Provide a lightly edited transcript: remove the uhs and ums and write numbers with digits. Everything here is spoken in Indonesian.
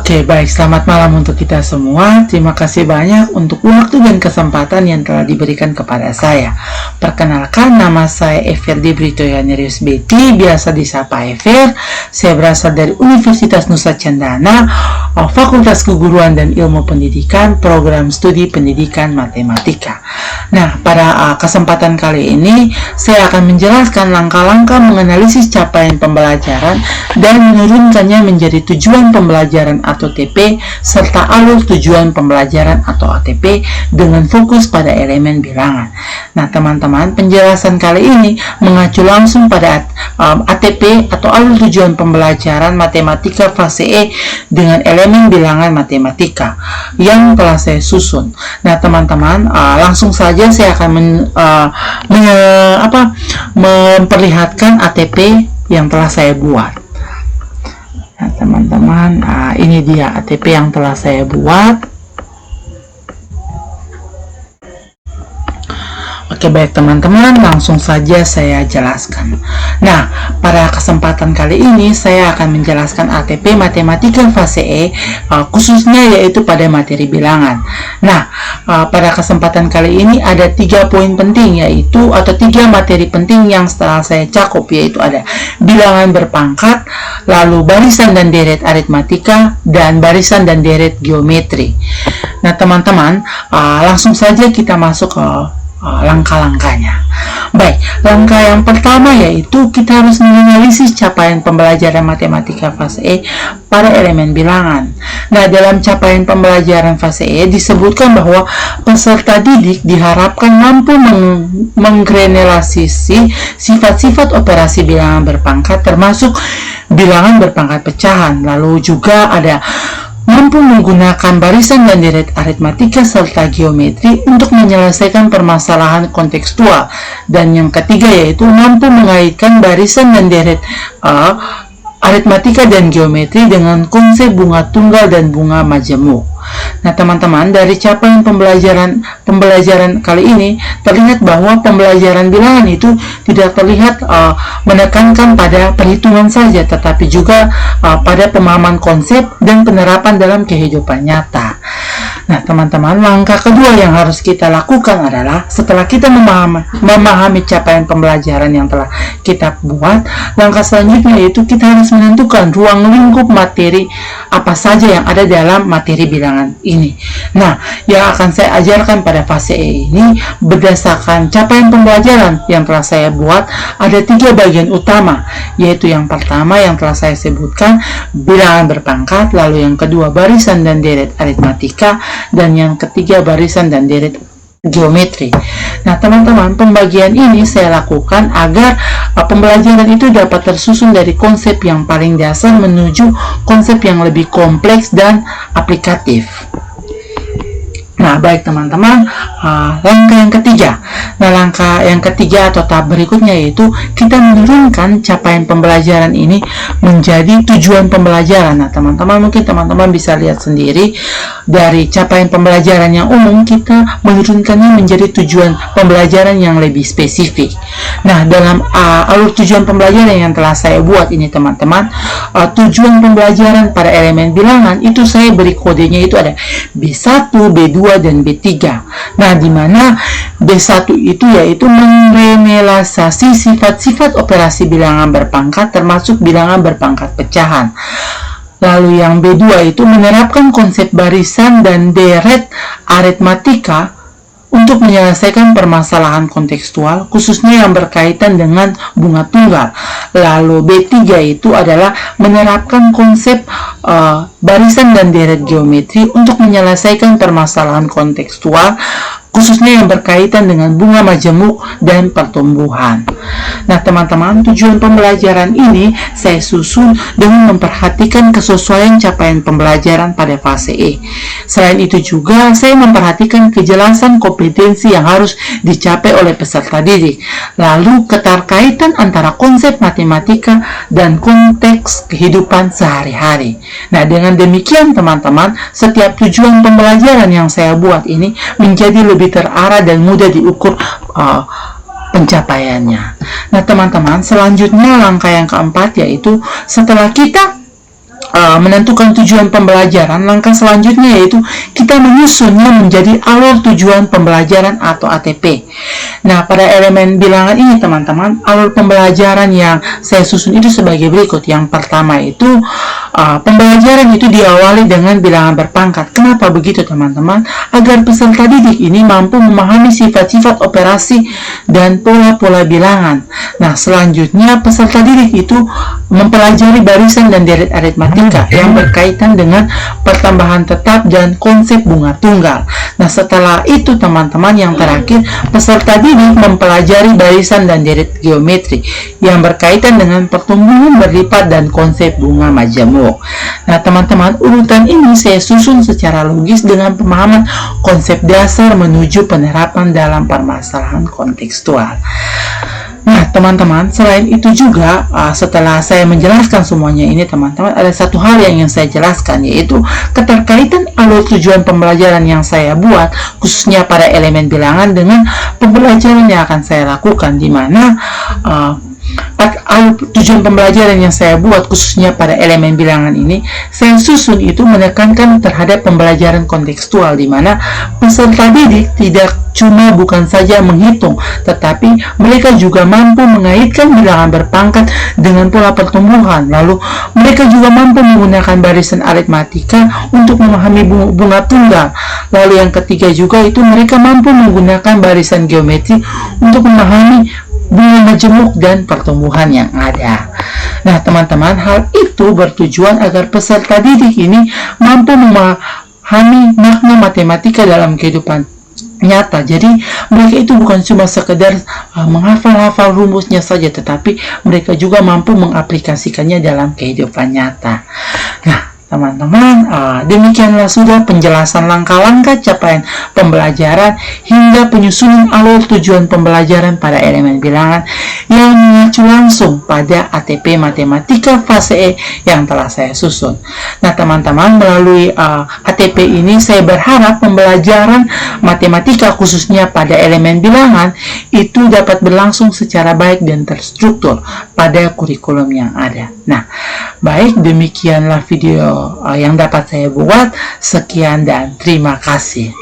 Oke, baik. Selamat malam untuk kita semua. Terima kasih banyak untuk waktu dan kesempatan yang telah diberikan kepada saya. Perkenalkan, nama saya Everdi Brito Yanerius Beti, biasa disapa Ever. Saya berasal dari Universitas Nusa Cendana, Fakultas Keguruan dan Ilmu Pendidikan, Program Studi Pendidikan Matematika. Nah, pada kesempatan kali ini, saya akan menjelaskan langkah-langkah menganalisis capaian pembelajaran dan menurunkannya menjadi tujuan pembelajaran atau TP, serta alur tujuan pembelajaran atau ATP dengan fokus pada elemen bilangan. Nah, teman-teman, penjelasan kali ini mengacu langsung pada ATP atau alur tujuan pembelajaran matematika fase E dengan elemen bilangan matematika yang telah saya susun. Nah, teman-teman, langsung saja saya akan memperlihatkan ATP yang telah saya buat. Nah, teman-teman, ini dia ATP yang telah saya buat. Oke, baik teman-teman, langsung saja saya jelaskan. Nah, pada kesempatan kali ini saya akan menjelaskan ATP matematika fase E, khususnya yaitu pada materi bilangan. Nah, pada kesempatan kali ini ada 3 poin penting, yaitu atau 3 materi penting yang setelah saya cakup, yaitu ada bilangan berpangkat, lalu barisan dan deret aritmatika, dan barisan dan deret geometri. Nah, teman-teman, langsung saja kita masuk ke langkah-langkahnya. Baik, langkah yang pertama yaitu kita harus menganalisis capaian pembelajaran matematika fase E pada elemen bilangan. Nah, dalam capaian pembelajaran fase E disebutkan bahwa peserta didik diharapkan mampu menggeneralisasi sifat-sifat operasi bilangan berpangkat termasuk bilangan berpangkat pecahan, lalu juga ada mampu menggunakan barisan dan deret aritmatika serta geometri untuk menyelesaikan permasalahan kontekstual. Dan yang ketiga yaitu mampu mengaitkan barisan dan deret aritmatika dan geometri dengan konsep bunga tunggal dan bunga majemuk. Nah, teman-teman, dari capaian pembelajaran kali ini terlihat bahwa pembelajaran bilangan itu tidak terlihat menekankan pada perhitungan saja, tetapi juga pada pemahaman konsep dan penerapan dalam kehidupan nyata. Nah, teman-teman, langkah kedua yang harus kita lakukan adalah setelah kita memahami capaian pembelajaran yang telah kita buat, langkah selanjutnya yaitu kita harus menentukan ruang lingkup materi apa saja yang ada dalam materi bilangan ini. Nah, yang akan saya ajarkan pada fase E ini berdasarkan capaian pembelajaran yang telah saya buat ada 3 bagian utama, yaitu yang pertama yang telah saya sebutkan bilangan berpangkat, lalu yang kedua barisan dan deret aritmatika, dan yang ketiga barisan dan deret geometri. Nah, teman-teman, pembagian ini saya lakukan agar pembelajaran itu dapat tersusun dari konsep yang paling dasar menuju konsep yang lebih kompleks dan aplikatif. Nah, baik teman-teman, langkah yang ketiga. Nah, langkah yang ketiga atau tahap berikutnya yaitu kita menurunkan capaian pembelajaran ini menjadi tujuan pembelajaran. Nah, teman-teman, mungkin teman-teman bisa lihat sendiri dari capaian pembelajaran yang umum kita menurunkannya menjadi tujuan pembelajaran yang lebih spesifik. Nah, dalam alur tujuan pembelajaran yang telah saya buat ini teman-teman, tujuan pembelajaran pada elemen bilangan itu saya beri kodenya itu ada B1, B2, dan B3. Nah, di mana B1 itu yaitu menggeneralisasi sifat-sifat operasi bilangan berpangkat termasuk bilangan berpangkat pecahan. Lalu yang B2 itu menerapkan konsep barisan dan deret aritmatika untuk menyelesaikan permasalahan kontekstual, khususnya yang berkaitan dengan bunga tunggal. Lalu B3 itu adalah menerapkan konsep barisan dan deret geometri untuk menyelesaikan permasalahan kontekstual, khususnya yang berkaitan dengan bunga majemuk dan pertumbuhan. Nah, teman-teman, tujuan pembelajaran ini saya susun dengan memperhatikan kesesuaian capaian pembelajaran pada fase E. Selain itu juga saya memperhatikan kejelasan kompetensi yang harus dicapai oleh peserta didik, lalu keterkaitan antara konsep matematika dan konteks kehidupan sehari-hari. Nah, dengan demikian teman-teman, setiap tujuan pembelajaran yang saya buat ini menjadi lebih terarah dan mudah diukur pencapaiannya. Nah, teman-teman, selanjutnya langkah yang keempat yaitu setelah kita menentukan tujuan pembelajaran, langkah selanjutnya yaitu kita menyusunnya menjadi alur tujuan pembelajaran atau ATP. Nah, pada elemen bilangan ini teman-teman, alur pembelajaran yang saya susun itu sebagai berikut. Yang pertama itu pembelajaran itu diawali dengan bilangan berpangkat. Kenapa begitu teman-teman? Agar peserta didik ini mampu memahami sifat-sifat operasi dan pola-pola bilangan. Nah, selanjutnya peserta didik itu mempelajari barisan dan deret aritmatika yang berkaitan dengan pertambahan tetap dan konsep bunga tunggal. Nah, setelah itu teman-teman, yang terakhir peserta didik mempelajari barisan dan deret geometri yang berkaitan dengan pertumbuhan berlipat dan konsep bunga majemuk. Nah, teman-teman, urutan ini saya susun secara logis dengan pemahaman konsep dasar menuju penerapan dalam permasalahan kontekstual. Nah, teman-teman, selain itu juga setelah saya menjelaskan semuanya ini teman-teman, ada satu hal yang ingin saya jelaskan, yaitu keterkaitan alur tujuan pembelajaran yang saya buat khususnya pada elemen bilangan dengan pembelajaran yang akan saya lakukan, di mana tujuan pembelajaran yang saya buat khususnya pada elemen bilangan ini saya susun itu menekankan terhadap pembelajaran kontekstual, di mana peserta didik tidak cuma bukan saja menghitung, tetapi mereka juga mampu mengaitkan bilangan berpangkat dengan pola pertumbuhan. Lalu mereka juga mampu menggunakan barisan aritmatika untuk memahami bunga tunggal. Lalu yang ketiga juga itu mereka mampu menggunakan barisan geometri untuk memahami bunga majemuk dan pertumbuhan yang ada. Nah, teman-teman, hal itu bertujuan agar peserta didik ini mampu memahami makna matematika dalam kehidupan nyata. Jadi mereka itu bukan cuma sekedar menghafal-hafal rumusnya saja, tetapi mereka juga mampu mengaplikasikannya dalam kehidupan nyata. Nah, teman-teman, demikianlah sudah penjelasan langkah-langkah capaian pembelajaran hingga penyusunan alur tujuan pembelajaran pada elemen bilangan yang mengacu langsung pada ATP Matematika fase E yang telah saya susun. Nah, teman-teman, melalui ATP ini saya berharap pembelajaran matematika khususnya pada elemen bilangan itu dapat berlangsung secara baik dan terstruktur pada kurikulum yang ada. Nah, baik, demikianlah video yang dapat saya buat. Sekian dan terima kasih.